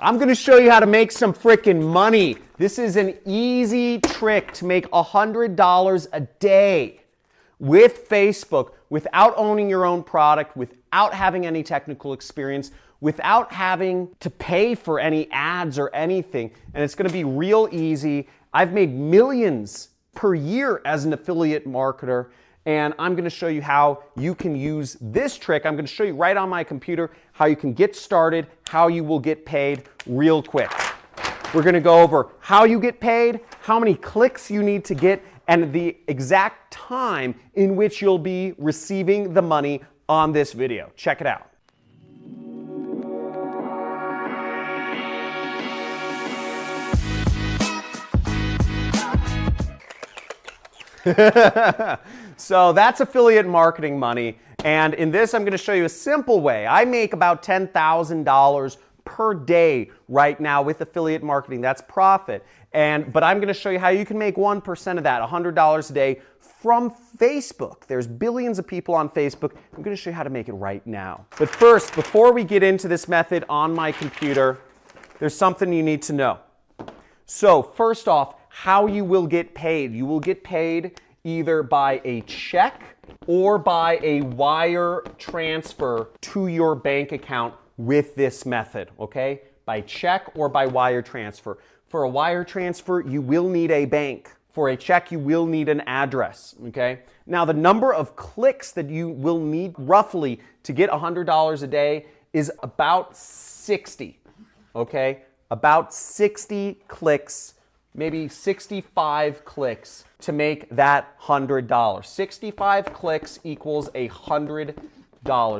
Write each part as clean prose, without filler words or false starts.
I'm going to show you how to make some freaking money. This is an easy trick to make $100 a day with Facebook without owning your own product, without having any technical experience, without having to pay for any ads or anything. And it's going to be real easy. I've made millions per year as an affiliate marketer, and I'm going to show you how you can use this trick. I'm going to show you right on my computer how you can get started, how you will get paid real quick. We're going to go over how you get paid, how many clicks you need to get, and the exact time in which you'll be receiving the money on this video. Check it out. So that's affiliate marketing money, and in this I'm going to show you a simple way. I make about $10,000 per day right now with affiliate marketing. That's profit. But I'm going to show you how you can make 1% of that, $100 a day from Facebook. There's billions of people on Facebook. I'm going to show you how to make it right now. But first, before we get into this method on my computer, there's something you need to know. So first off, how you will get paid. You will get paid either by a check or by a wire transfer to your bank account with this method, okay? By check or by wire transfer. For a wire transfer, you will need a bank. For a check, you will need an address, okay? Now, the number of clicks that you will need roughly to get $100 a day is about 60, okay? About 60 clicks, maybe 65 clicks to make that $100. 65 clicks equals $100.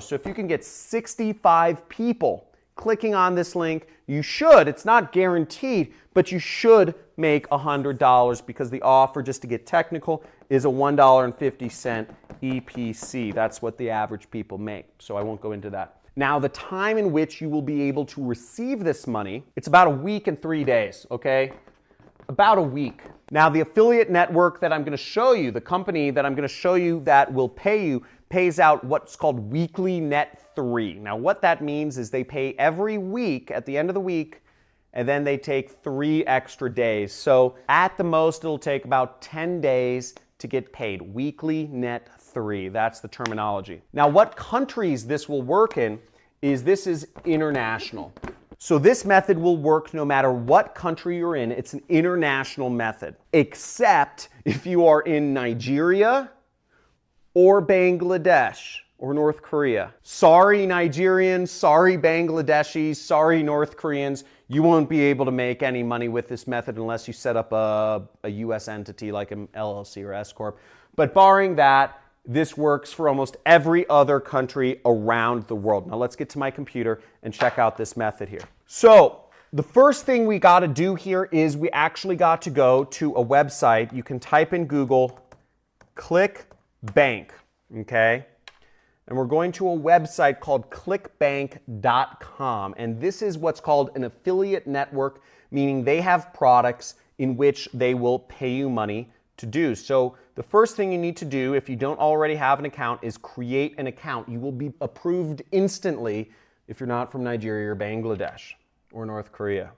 So if you can get 65 people clicking on this link, you should, it's not guaranteed, but you should make $100 because the offer, just to get technical, is a $1.50 EPC. That's what the average people make, so I won't go into that. Now, the time in which you will be able to receive this money, it's about a week and 3 days, okay? About a week. Now, the affiliate network that I'm going to show you, the company that I'm going to show you that will pay you, pays out what's called weekly net 3. Now, what that means is they pay every week at the end of the week, and then they take 3 extra days. So at the most, it'll take about 10 days to get paid. Weekly net 3. That's the terminology. Now, what countries this will work in is this is international. So this method will work no matter what country you're in. It's an international method, except if you are in Nigeria or Bangladesh or North Korea. Sorry, Nigerians, sorry, Bangladeshis, sorry, North Koreans. You won't be able to make any money with this method unless you set up a U.S. entity like an LLC or S Corp. But barring that, this works for almost every other country around the world. Now let's get to my computer and check out this method here. So the first thing we got to do here is we actually got to go to a website. You can type in Google, ClickBank, okay? And we're going to a website called clickbank.com. And this is what's called an affiliate network, meaning they have products in which they will pay you money to do. So the first thing you need to do, if you don't already have an account, is create an account. You will be approved instantly if you're not from Nigeria or Bangladesh or North Korea.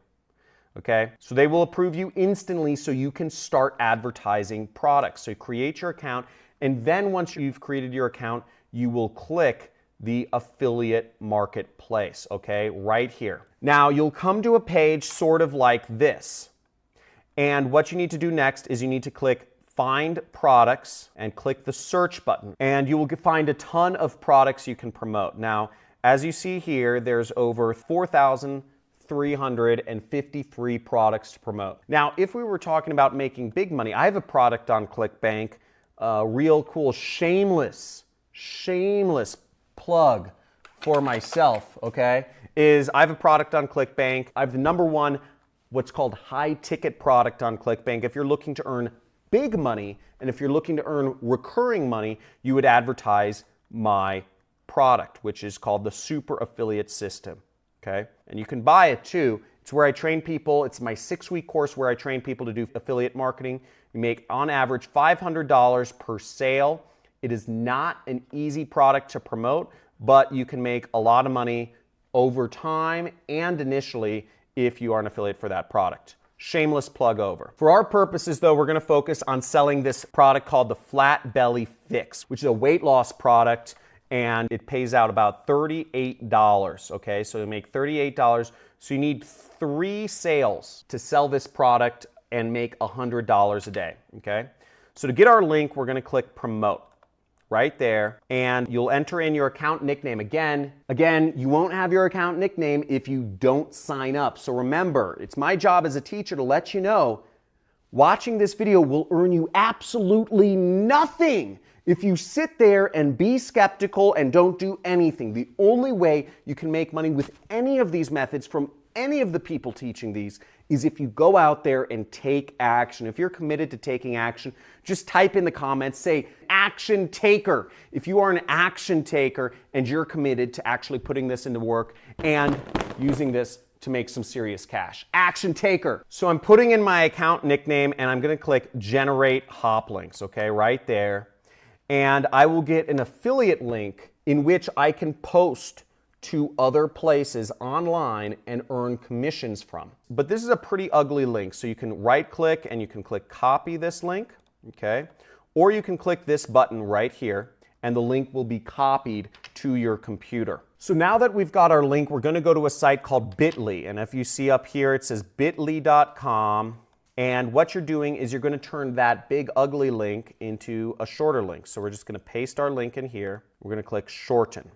Okay? So they will approve you instantly so you can start advertising products. So you create your account, and then once you've created your account, you will click the affiliate marketplace, okay? Right here. Now, you'll come to a page sort of like this. And what you need to do next is you need to click Find Products and click the search button. And you will find a ton of products you can promote. Now, as you see here, there's over 4,353 products to promote. Now, if we were talking about making big money, I have a product on ClickBank, real cool, shameless plug for myself, okay, is I have a product on ClickBank. I have the #1 what's called high ticket product on ClickBank. If you're looking to earn big money and if you're looking to earn recurring money, you would advertise my product, which is called the Super Affiliate System, okay? And you can buy it too. It's where I train people. It's my 6-week course where I train people to do affiliate marketing. You make on average $500 per sale. It is not an easy product to promote, but you can make a lot of money over time and initially if you are an affiliate for that product. Shameless plug over. For our purposes though, we're gonna focus on selling this product called the Flat Belly Fix, which is a weight loss product, and it pays out about $38, okay? So you make $38, so you need 3 sales to sell this product and make $100 a day, okay? So to get our link, we're gonna click promote right there, and you'll enter in your account nickname. Again, you won't have your account nickname if you don't sign up. So remember, it's my job as a teacher to let you know, watching this video will earn you absolutely nothing if you sit there and be skeptical and don't do anything. The only way you can make money with any of these methods from any of the people teaching these is if you go out there and take action. If you're committed to taking action, just type in the comments, say action taker. If you are an action taker and you're committed to actually putting this into work and using this to make some serious cash. Action taker. So I'm putting in my account nickname and I'm gonna click generate hop links, okay, right there. And I will get an affiliate link in which I can post to other places online and earn commissions from. But this is a pretty ugly link, so you can right click and you can click copy this link, okay? Or you can click this button right here and the link will be copied to your computer. So now that we've got our link, we're gonna go to a site called Bitly, and if you see up here it says bit.ly.com, and what you're doing is you're gonna turn that big ugly link into a shorter link. So we're just gonna paste our link in here, we're gonna click shorten.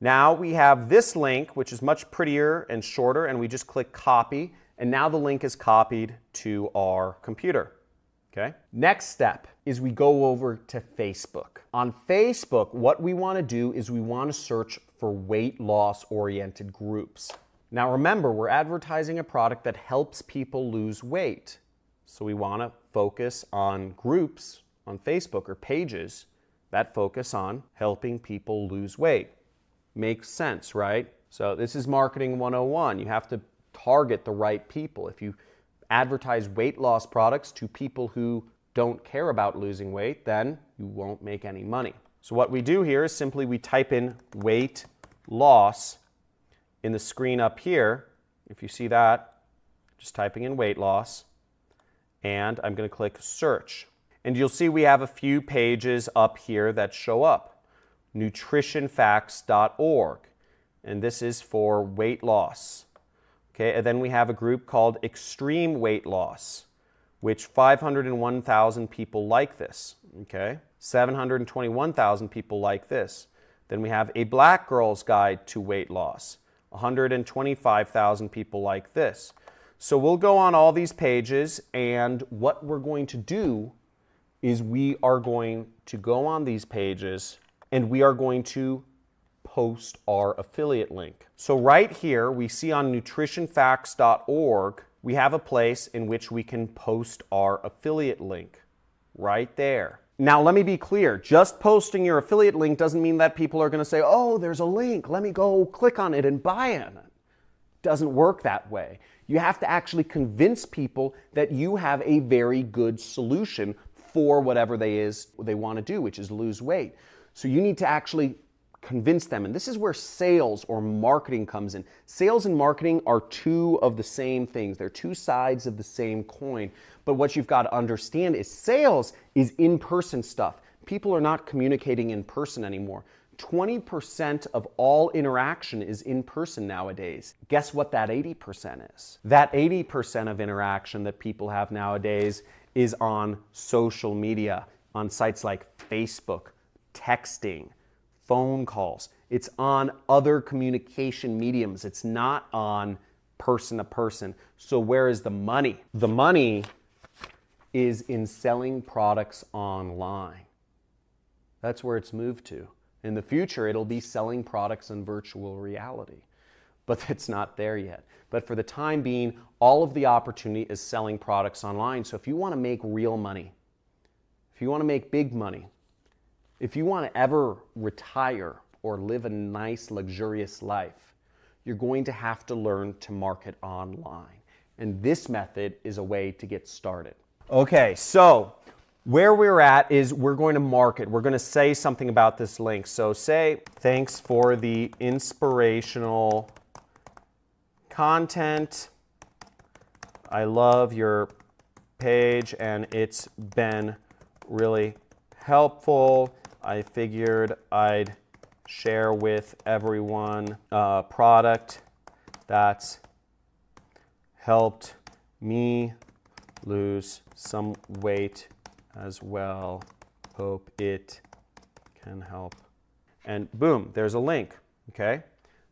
Now we have this link, which is much prettier and shorter, and we just click copy, and now the link is copied to our computer, okay? Next step is we go over to Facebook. On Facebook, what we want to do is we want to search for weight loss oriented groups. Now remember, we're advertising a product that helps people lose weight. So we want to focus on groups on Facebook or pages that focus on helping people lose weight. Makes sense, right? So this is marketing 101. You have to target the right people. If you advertise weight loss products to people who don't care about losing weight, then you won't make any money. So what we do here is simply we type in weight loss in the screen up here. If you see that, just typing in weight loss, and I'm going to click search. And you'll see we have a few pages up here that show up. nutritionfacts.org, and this is for weight loss. Okay, and then we have a group called Extreme Weight Loss, which 501,000 people like this. Okay, 721,000 people like this. Then we have A Black Girl's Guide to Weight Loss, 125,000 people like this. So we'll go on all these pages, and what we're going to do is we are going to go on these pages and we are going to post our affiliate link. So right here, we see on nutritionfacts.org, we have a place in which we can post our affiliate link right there. Now, let me be clear. Just posting your affiliate link doesn't mean that people are going to say, oh, there's a link, let me go click on it and buy it. It doesn't work that way. You have to actually convince people that you have a very good solution for whatever they want to do, which is lose weight. So you need to actually convince them. And this is where sales or marketing comes in. Sales and marketing are two of the same things. They're two sides of the same coin. But what you've got to understand is sales is in-person stuff. People are not communicating in person anymore. 20% of all interaction is in person nowadays. Guess what that 80% is? That 80% of interaction that people have nowadays is on social media, on sites like Facebook, texting, phone calls. It's on other communication mediums. It's not on person to person. So where is the money? The money is in selling products online. That's where it's moved to. In the future, it'll be selling products in virtual reality, but it's not there yet. But for the time being, all of the opportunity is selling products online. So if you want to make real money, if you want to make big money, if you want to ever retire or live a nice, luxurious life, you're going to have to learn to market online. And this method is a way to get started. Okay, so where we're at is we're going to market. We're going to say something about this link. So say, thanks for the inspirational content. I love your page and it's been really helpful. I figured I'd share with everyone a product that's helped me lose some weight as well. Hope it can help. And boom, there's a link, okay?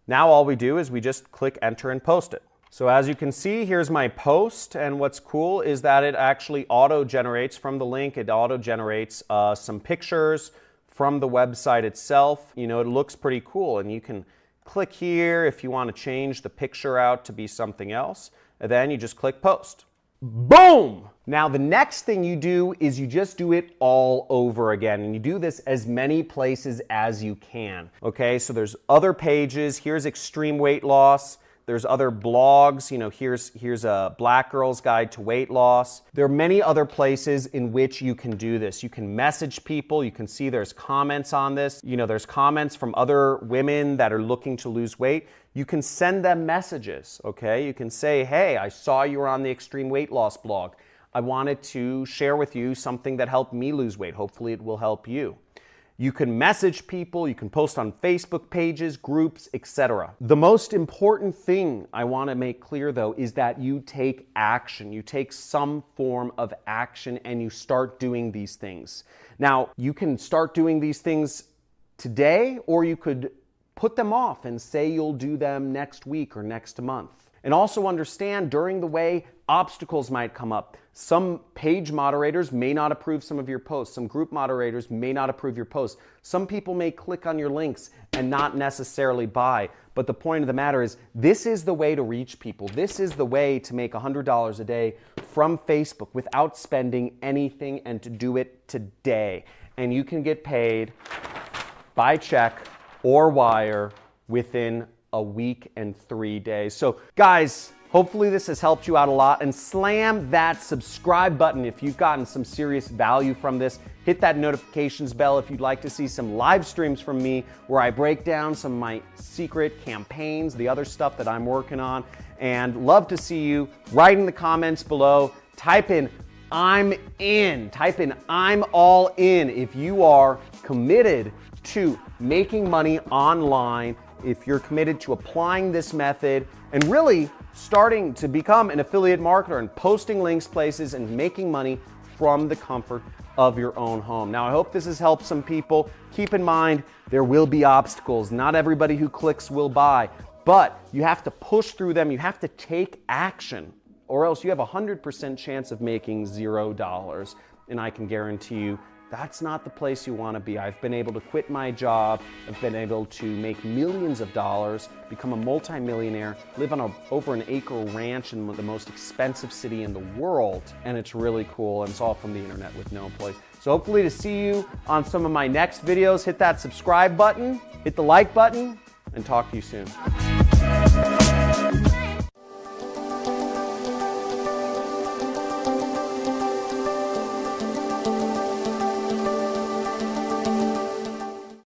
Now all we do is we just click enter and post it. So as you can see, here's my post, and what's cool is that it actually auto-generates from the link. It auto-generates some pictures from the website itself. You know, it looks pretty cool, and you can click here if you want to change the picture out to be something else, and then you just click post. Boom! Now the next thing you do is you just do it all over again, and you do this as many places as you can. Okay, so there's other pages. Here's extreme weight loss. There's other blogs, you know, here's a Black Girl's Guide to Weight Loss. There are many other places in which you can do this. You can message people. You can see there's comments on this. You know, there's comments from other women that are looking to lose weight. You can send them messages, okay? You can say, hey, I saw you were on the Extreme Weight Loss blog. I wanted to share with you something that helped me lose weight. Hopefully it will help you. You can message people, you can post on Facebook pages, groups, etc. The most important thing I want to make clear though is that you take action. You take some form of action and you start doing these things. Now, you can start doing these things today, or you could put them off and say you'll do them next week or next month. And also understand during the way obstacles might come up. Some page moderators may not approve some of your posts. Some group moderators may not approve your posts. Some people may click on your links and not necessarily buy. But the point of the matter is, this is the way to reach people. This is the way to make $100 a day from Facebook without spending anything, and to do it today. And you can get paid by check or wire within a week and 3 days. So guys, hopefully this has helped you out a lot, and slam that subscribe button if you've gotten some serious value from this. Hit that notifications bell if you'd like to see some live streams from me where I break down some of my secret campaigns, the other stuff that I'm working on, and love to see you. Write in the comments below, type in I'm in, type in I'm all in if you are committed to making money online, if you're committed to applying this method and really starting to become an affiliate marketer and posting links places and making money from the comfort of your own home. Now, I hope this has helped some people. Keep in mind, there will be obstacles. Not everybody who clicks will buy, but you have to push through them. You have to take action, or else you have a 100% chance of making $0. And I can guarantee you, that's not the place you want to be. I've been able to quit my job. I've been able to make millions of dollars, become a multimillionaire, live on over an acre ranch in the most expensive city in the world. And it's really cool. And it's all from the internet with no employees. So hopefully to see you on some of my next videos. Hit that subscribe button, hit the like button, and talk to you soon.